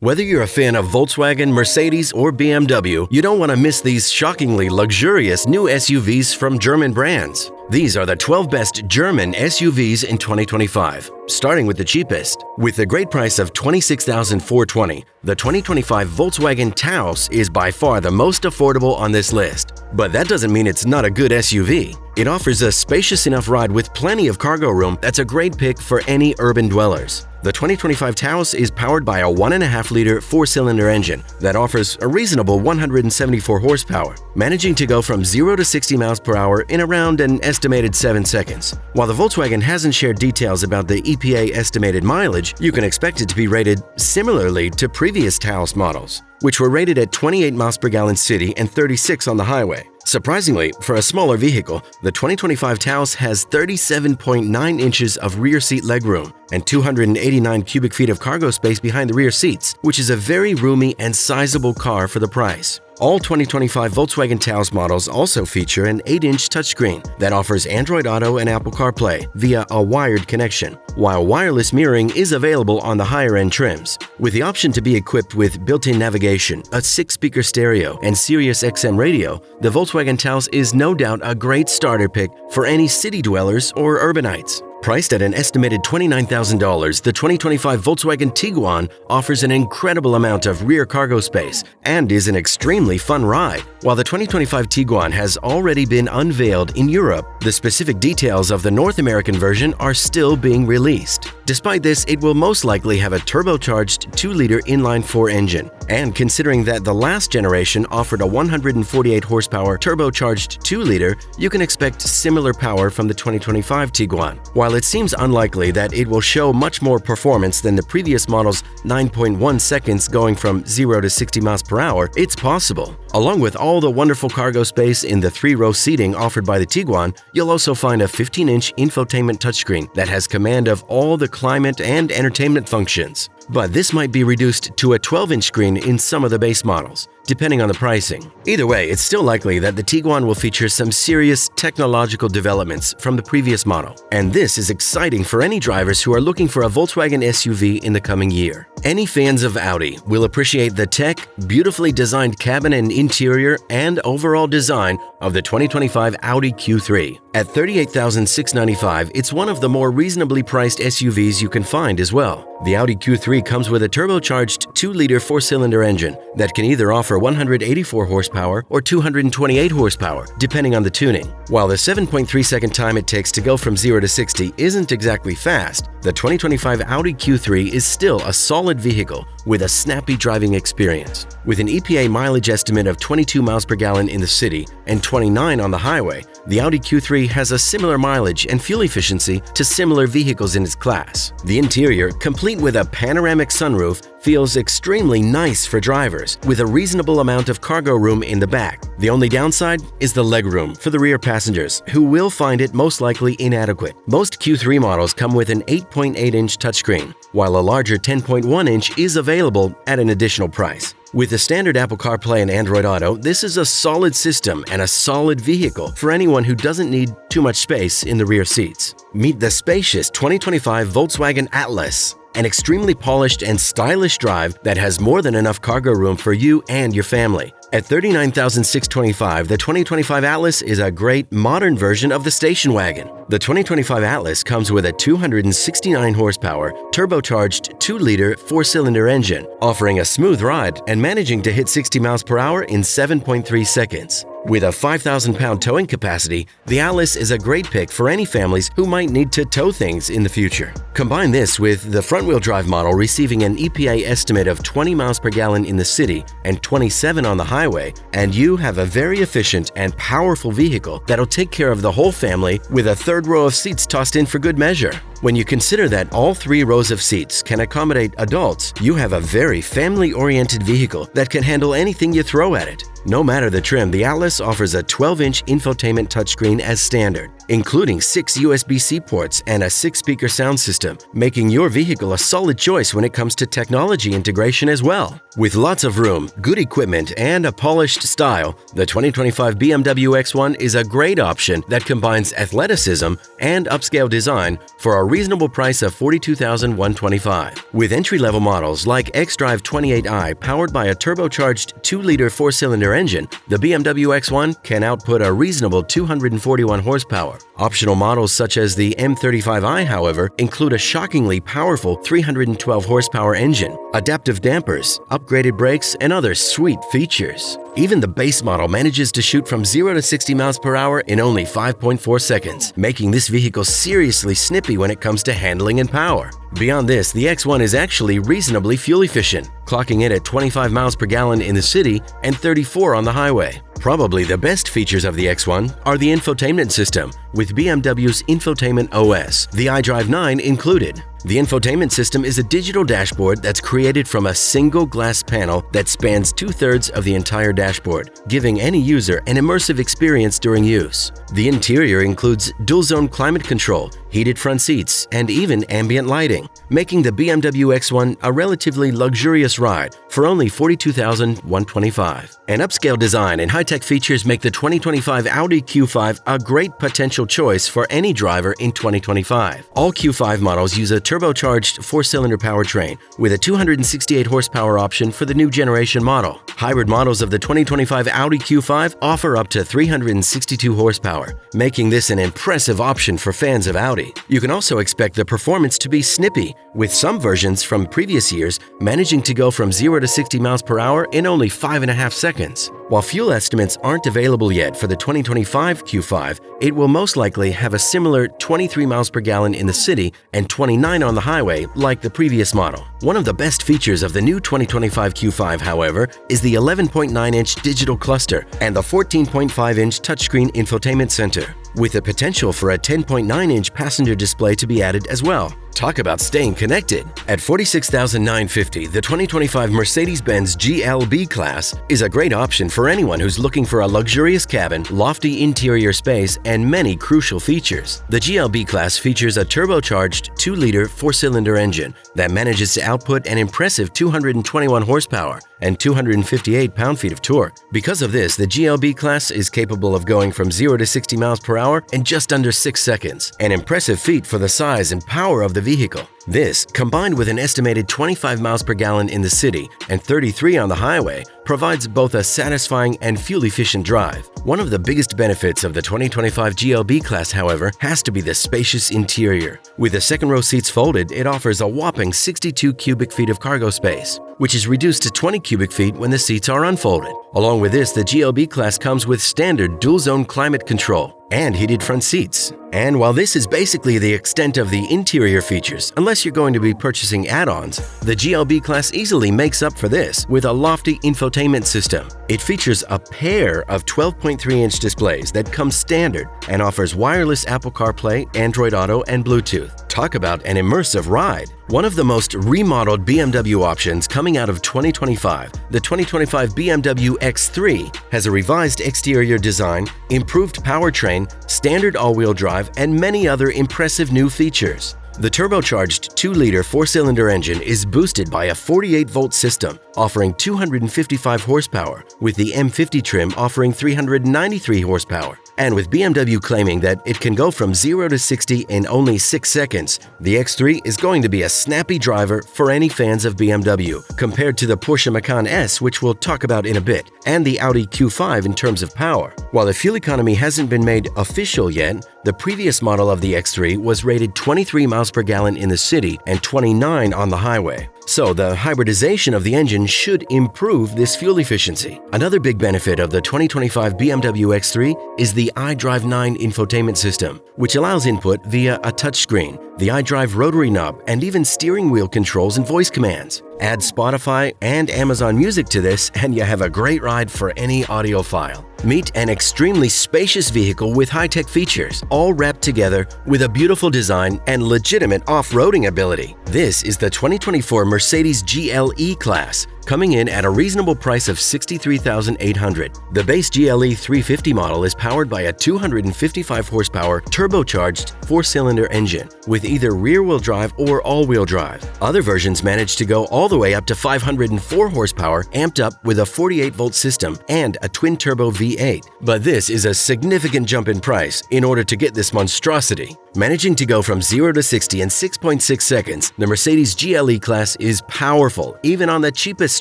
Whether you're a fan of Volkswagen, Mercedes, or BMW, you don't want to miss these shockingly luxurious new SUVs from German brands. These are the 12 best German SUVs in 2025, starting with the cheapest. With the great price of $26,420, the 2025 Volkswagen Taos is by far the most affordable on this list. But that doesn't mean it's not a good SUV. It offers a spacious enough ride with plenty of cargo room that's a great pick for any urban dwellers. The 2025 Taos is powered by a 1.5-liter four-cylinder engine that offers a reasonable 174 horsepower, managing to go from 0 to 60 miles per hour in around an estimated 7 seconds. While the Volkswagen hasn't shared details about the EPA estimated mileage, you can expect it to be rated similarly to previous Taos models, which were rated at 28 miles per gallon city and 36 on the highway. Surprisingly, for a smaller vehicle, the 2025 Taos has 37.9 inches of rear seat legroom and 289 cubic feet of cargo space behind the rear seats, which is a very roomy and sizable car for the price. All 2025 Volkswagen Taos models also feature an 8-inch touchscreen that offers Android Auto and Apple CarPlay via a wired connection, while wireless mirroring is available on the higher-end trims. With the option to be equipped with built-in navigation, a 6-speaker stereo, and SiriusXM radio, the Volkswagen Taos is no doubt a great starter pick for any city dwellers or urbanites. Priced at an estimated $29,000, the 2025 Volkswagen Tiguan offers an incredible amount of rear cargo space and is an extremely fun ride. While the 2025 Tiguan has already been unveiled in Europe, the specific details of the North American version are still being released. Despite this, it will most likely have a turbocharged 2-liter inline-4 engine. And considering that the last generation offered a 148 horsepower turbocharged 2-liter, you can expect similar power from the 2025 Tiguan. While it seems unlikely that it will show much more performance than the previous model's 9.1 seconds going from 0 to 60 miles per hour, it's possible. Along with all the wonderful cargo space in the 3-row seating offered by the Tiguan, you'll also find a 15-inch infotainment touchscreen that has command of all the climate and entertainment functions. But this might be reduced to a 12-inch screen in some of the base models, depending on the pricing. Either way, it's still likely that the Tiguan will feature some serious technological developments from the previous model. And this is exciting for any drivers who are looking for a Volkswagen SUV in the coming year. Any fans of Audi will appreciate the tech, beautifully designed cabin and interior, and overall design of the 2025 Audi Q3. At $38,695, it's one of the more reasonably priced SUVs you can find as well. The Audi Q3 comes with a turbocharged 2-liter 4-cylinder engine that can either offer 184 horsepower or 228 horsepower, depending on the tuning. While the 7.3-second time it takes to go from 0 to 60 isn't exactly fast, the 2025 Audi Q3 is still a solid vehicle with a snappy driving experience. With an EPA mileage estimate of 22 miles per gallon in the city and 29 on the highway, the Audi Q3 has a similar mileage and fuel efficiency to similar vehicles in its class. The interior, complete with a panoramic sunroof, feels extremely nice for drivers, with a reasonable amount of cargo room in the back. The only downside is the legroom for the rear passengers, who will find it most likely inadequate. Most Q3 models come with an 8.8-inch touchscreen, while a larger 10.1-inch is available at an additional price. With the standard Apple CarPlay and Android Auto, this is a solid system and a solid vehicle for anyone who doesn't need too much space in the rear seats. Meet the spacious 2025 Volkswagen Atlas, an extremely polished and stylish drive that has more than enough cargo room for you and your family. At $39,625, the 2025 Atlas is a great modern version of the station wagon. The 2025 Atlas comes with a 269 horsepower, turbocharged 2-liter 4-cylinder engine, offering a smooth ride and managing to hit 60 miles per hour in 7.3 seconds. With a 5,000-pound towing capacity, the Atlas is a great pick for any families who might need to tow things in the future. Combine this with the front-wheel drive model receiving an EPA estimate of 20 miles per gallon in the city and 27 on the highway, and you have a very efficient and powerful vehicle that'll take care of the whole family with a third row of seats tossed in for good measure. When you consider that all 3 rows of seats can accommodate adults, you have a very family-oriented vehicle that can handle anything you throw at it. No matter the trim, the Atlas offers a 12-inch infotainment touchscreen as standard. including 6 USB-C ports and a 6-speaker sound system, making your vehicle a solid choice when it comes to technology integration as well. With lots of room, good equipment, and a polished style, the 2025 BMW X1 is a great option that combines athleticism and upscale design for a reasonable price of $42,125. With entry-level models like xDrive 28i powered by a turbocharged 2-liter 4-cylinder engine, the BMW X1 can output a reasonable 241 horsepower. Optional models such as the M35i, however, include a shockingly powerful 312 horsepower engine, adaptive dampers, upgraded brakes, and other sweet features. Even the base model manages to shoot from 0 to 60 miles per hour in only 5.4 seconds, making this vehicle seriously snippy when it comes to handling and power. Beyond this, the X1 is actually reasonably fuel efficient, clocking in at 25 miles per gallon in the city and 34 on the highway. Probably the best features of the X1 are the infotainment system, with BMW's Infotainment OS, the iDrive 9 included. The infotainment system is a digital dashboard that's created from a single glass panel that spans 2/3 of the entire dashboard, giving any user an immersive experience during use. The interior includes dual-zone climate control, heated front seats, and even ambient lighting, making the BMW X1 a relatively luxurious ride for only $42,125. An upscale design and high-tech features make the 2025 Audi Q5 a great potential choice for any driver in 2025. All Q5 models use a turbocharged 4-cylinder powertrain with a 268 horsepower option for the new generation model. Hybrid models of the 2025 Audi Q5 offer up to 362 horsepower, making this an impressive option for fans of Audi. You can also expect the performance to be snippy, with some versions from previous years managing to go from 0 to 60 miles per hour in only 5.5 seconds. While fuel estimates aren't available yet for the 2025 Q5, it will most likely have a similar 23 miles per gallon in the city and 29 on the highway like the previous model. One of the best features of the new 2025 Q5, however, is the 11.9-inch digital cluster and the 14.5-inch touchscreen infotainment center, with the potential for a 10.9-inch passenger display to be added as well. Talk about staying connected. At $46,950, the 2025 Mercedes-Benz GLB-Class is a great option for anyone who's looking for a luxurious cabin, lofty interior space, and many crucial features. The GLB-Class features a turbocharged 2-liter 4-cylinder engine that manages to output an impressive 221 horsepower and 258 pound-feet of torque. Because of this, the GLB-Class is capable of going from 0 to 60 miles per hour in just under 6 seconds, an impressive feat for the size and power of the vehicle. This, combined with an estimated 25 miles per gallon in the city and 33 on the highway, provides both a satisfying and fuel-efficient drive. One of the biggest benefits of the 2025 GLB-Class, however, has to be the spacious interior. With the second-row seats folded, it offers a whopping 62 cubic feet of cargo space, which is reduced to 20 cubic feet when the seats are unfolded. Along with this, the GLB-Class comes with standard dual-zone climate control and heated front seats. And while this is basically the extent of the interior features, unless you're going to be purchasing add-ons, the GLB-Class easily makes up for this with a lofty infotainment system. It features a pair of 12.3-inch displays that come standard and offers wireless Apple CarPlay, Android Auto, and Bluetooth. Talk about an immersive ride. One of the most remodeled BMW options coming out of 2025, the 2025 BMW X3 has a revised exterior design, improved powertrain, standard all-wheel drive, and many other impressive new features. The turbocharged 2-liter 4-cylinder engine is boosted by a 48-volt system, offering 255 horsepower, with the M50 trim offering 393 horsepower. And with BMW claiming that it can go from 0 to 60 in only 6 seconds, the X3 is going to be a snappy driver for any fans of BMW, compared to the Porsche Macan S, which we'll talk about in a bit, and the Audi Q5 in terms of power. While the fuel economy hasn't been made official yet, the previous model of the X3 was rated 23 miles per gallon in the city and 29 on the highway. So the hybridization of the engine should improve this fuel efficiency. Another big benefit of the 2025 BMW X3 is the iDrive 9 infotainment system, which allows input via a touchscreen, the iDrive rotary knob, and even steering wheel controls and voice commands. Add Spotify and Amazon Music to this, and you have a great ride for any audiophile. Meet an extremely spacious vehicle with high-tech features, all wrapped together with a beautiful design and legitimate off-roading ability. This is the 2024 Mercedes GLE-Class, coming in at a reasonable price of $63,800. The base GLE 350 model is powered by a 255 horsepower turbocharged 4-cylinder engine with either rear-wheel drive or all-wheel drive. Other versions manage to go all the way up to 504 horsepower, amped up with a 48-volt system and a twin-turbo V8. But this is a significant jump in price in order to get this monstrosity. Managing to go from 0 to 60 in 6.6 seconds, the Mercedes GLE-Class is powerful, even on the cheapest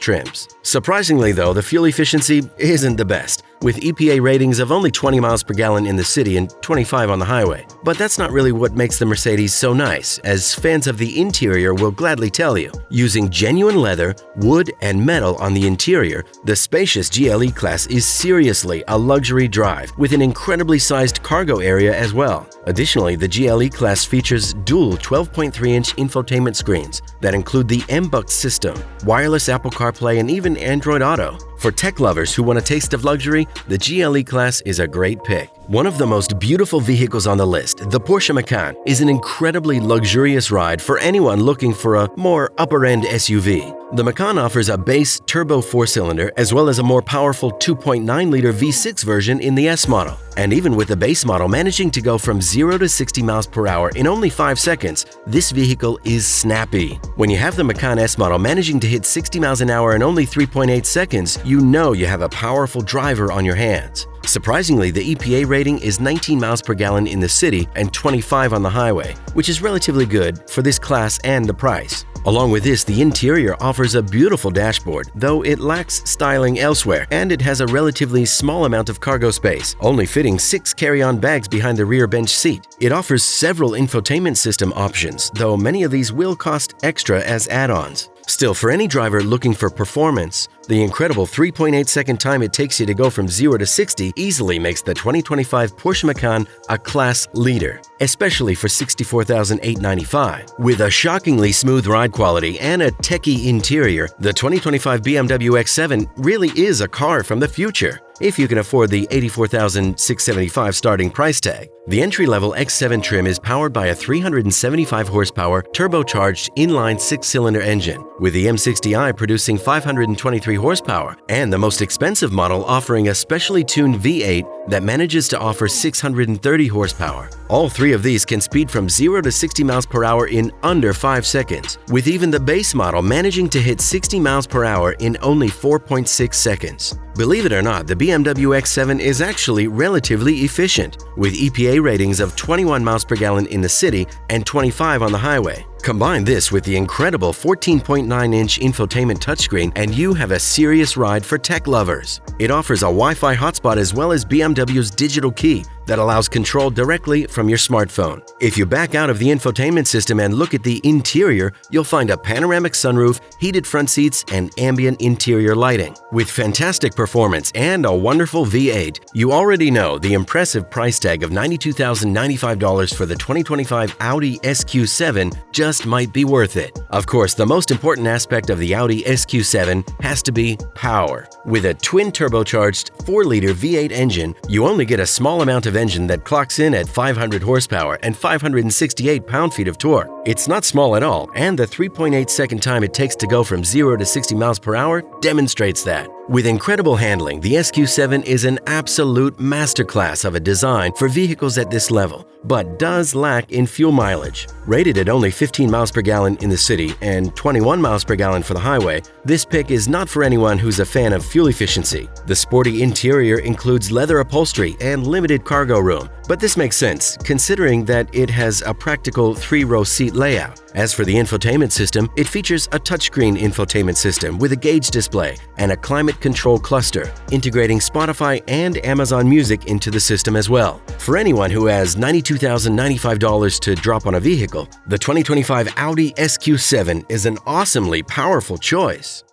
trims. Surprisingly though, the fuel efficiency isn't the best, with EPA ratings of only 20 miles per gallon in the city and 25 on the highway. But that's not really what makes the Mercedes so nice, as fans of the interior will gladly tell you. Using genuine leather, wood, and metal on the interior, the spacious GLE-Class is seriously a luxury drive, with an incredibly sized cargo area as well. Additionally, the GLE-Class features dual 12.3-inch infotainment screens that include the MBUX system, wireless Apple CarPlay, and even Android Auto. For tech lovers who want a taste of luxury, the GLE-Class is a great pick. One of the most beautiful vehicles on the list, the Porsche Macan, is an incredibly luxurious ride for anyone looking for a more upper-end SUV. The Macan offers a base turbo 4-cylinder as well as a more powerful 2.9-liter V6 version in the S model. And even with the base model managing to go from 0 to 60 miles per hour in only 5 seconds, this vehicle is snappy. When you have the Macan S model managing to hit 60 miles an hour in only 3.8 seconds, you know you have a powerful driver on your hands. Surprisingly, the EPA rating is 19 miles per gallon in the city and 25 on the highway, which is relatively good for this class and the price. Along with this, the interior offers a beautiful dashboard, though it lacks styling elsewhere, and it has a relatively small amount of cargo space, only fitting 6 carry-on bags behind the rear bench seat. It offers several infotainment system options, though many of these will cost extra as add-ons. Still, for any driver looking for performance, the incredible 3.8-second time it takes you to go from 0 to 60 easily makes the 2025 Porsche Macan a class leader, especially for $64,895. With a shockingly smooth ride quality and a techie interior, the 2025 BMW X7 really is a car from the future, if you can afford the $84,675 starting price tag. The entry-level X7 trim is powered by a 375 horsepower turbocharged inline 6-cylinder engine, with the M60i producing 523 horsepower, and the most expensive model offering a specially tuned V8 that manages to offer 630 horsepower. All 3 of these can speed from 0 to 60 miles per hour in under 5 seconds, with even the base model managing to hit 60 miles per hour in only 4.6 seconds. Believe it or not, the BMW X7 is actually relatively efficient, with EPA ratings of 21 miles per gallon in the city and 25 on the highway. Combine this with the incredible 14.9-inch infotainment touchscreen and you have a serious ride for tech lovers. It offers a Wi-Fi hotspot as well as BMW's digital key that allows control directly from your smartphone. If you back out of the infotainment system and look at the interior, you'll find a panoramic sunroof, heated front seats, and ambient interior lighting. With fantastic performance and a wonderful V8, you already know the impressive price tag of $92,095 for the 2025 Audi SQ7 just might be worth it. Of course, the most important aspect of the Audi SQ7 has to be power. With a twin turbocharged 4-liter V8 engine, you only get a small amount of engine that clocks in at 500 horsepower and 568 pound-feet of torque. It's not small at all, and the 3.8-second time it takes to go from 0 to 60 miles per hour demonstrates that. With incredible handling, the SQ7 is an absolute masterclass of a design for vehicles at this level, but does lack in fuel mileage. Rated at only 15 miles per gallon in the city and 21 miles per gallon for the highway, this pick is not for anyone who's a fan of fuel efficiency. The sporty interior includes leather upholstery and limited cargo room, but this makes sense considering that it has a practical 3-row seat layout. As for the infotainment system, it features a touchscreen infotainment system with a gauge display and a climate control cluster, integrating Spotify and Amazon Music into the system as well. For anyone who has $92,095 to drop on a vehicle, the 2025 Audi SQ7 is an awesomely powerful choice.